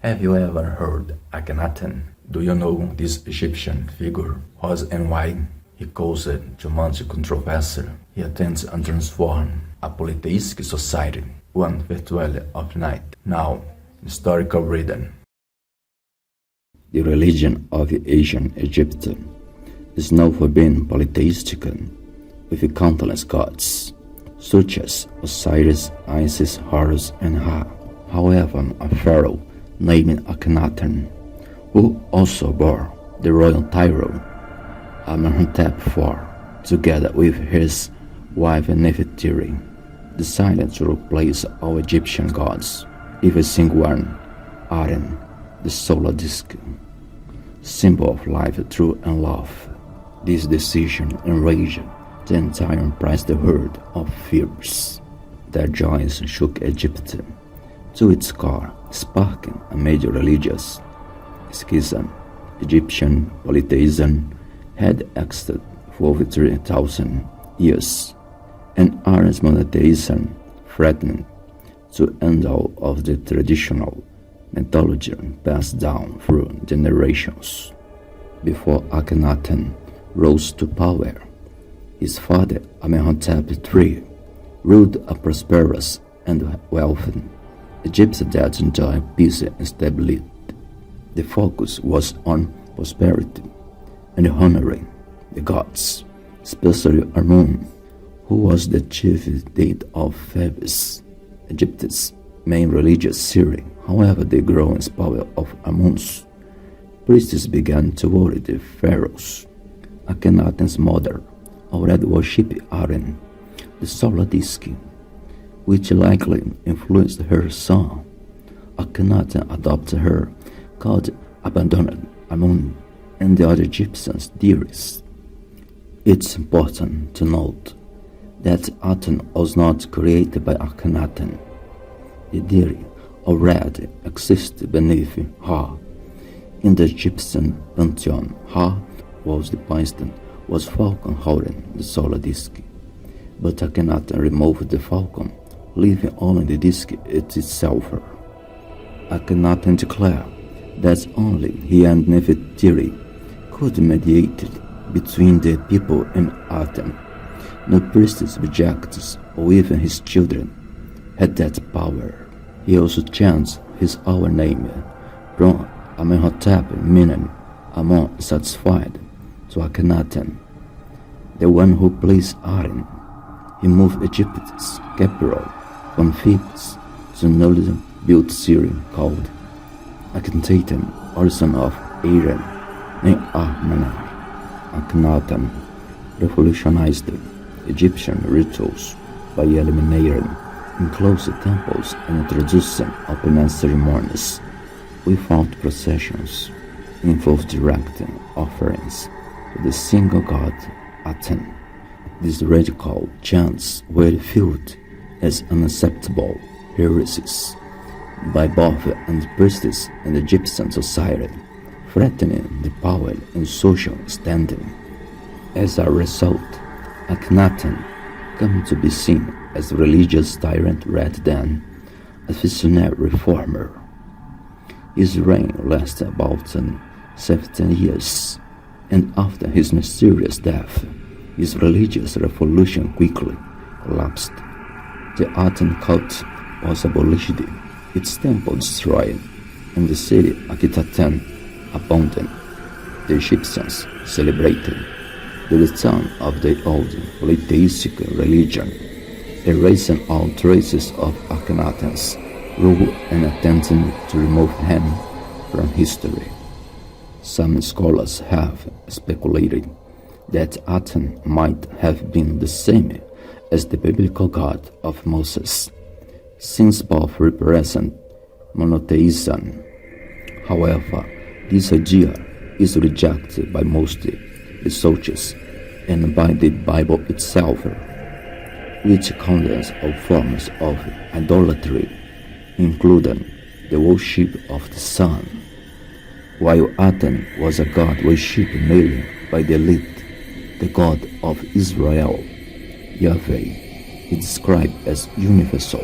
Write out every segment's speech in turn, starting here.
Have you ever heard Akhenaten? Do you know this Egyptian figure? Whose and why he caused too much controversy? He attempts to transform a polytheistic society one virtually overnight. Now, historical reading. The religion of ancient Egypt is known for being polytheistic, with countless gods, such as Osiris, Isis, Horus, and Ra. However, a pharaoh named Akhenaten, who also bore the royal title Amenhotep IV, together with his wife Nefertiti, decided to replace all Egyptian gods with a single one, Aten, the solar disk, symbol of life, truth, and love. This decision enraged the entire priesthood of Pharaohs. Their joys shook Egypt to its core, sparking a major religious schism. Egyptian polytheism had existed for over 3,000 years, and Aten's monotheism threatened to end all of the traditional mythology passed down through generations. Before Akhenaten rose to power, his father Amenhotep III ruled a prosperous and wealthy Egypt that enjoyed peace and stability. The focus was on prosperity and honoring the gods, especially Amun, who was the chief deity of Thebes, Egypt's main religious city. However, the growing power of Amun's priests began to worry the pharaohs. Akhenaten's mother already worshipped Aten, the solar disk, which likely influenced her son. Akhenaten adopted her, called abandoned Amun, and the other Egyptians' deities. It's important to note that Aten was not created by Akhenaten. The deity already existed beneath Ra. In the Egyptian pantheon, Ra was the falcon holding the solar disk, but Akhenaten removed the falcon, leaving only the disk itself. Akhenaten declared that only he and Nefertiti could mediate between the people and Aten. No priest, subjects, or even his children had that power. He also changed his our name from Amenhotep, meaning Amun satisfied, to Akhenaten, the one who pleased Aten. He moved Egypt's capital from Thebes to a newly built city called Akhetaten, or son of Aten, named Amarna. Akhenaten revolutionized Egyptian rituals by eliminating enclosed temples and introducing open ceremonies without processions, involved directing offerings to the single god Aten. These radical chants were viewed as unacceptable heresies by both the priests and Egyptian society, threatening the power and social standing. As a result, Akhenaten came to be seen as a religious tyrant rather than a visionary reformer. His reign lasted about 17 years, and after his mysterious death, his religious revolution quickly collapsed. The Aten cult was abolished, its temple destroyed, and the city Akhetaten abandoned. The Egyptians celebrated the return of the old polytheistic religion, erasing all traces of Akhenaten's rule and attempting to remove him from history. Some scholars have speculated that Aten might have been the same as the biblical god of Moses, since both represent monotheism. However, this idea is rejected by most researchers and by the Bible itself, which condemns all forms of idolatry, including the worship of the sun. While Aten was a god worshipped mainly by the elite, the God of Israel, Yahweh, is described as universal,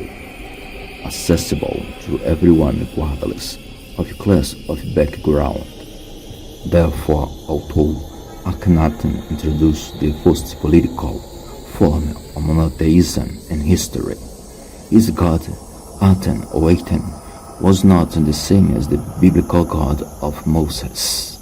accessible to everyone regardless of class of background. Therefore, although Akhenaten introduced the first political form of monotheism in history, his god Aten or Aten was not the same as the biblical God of Moses.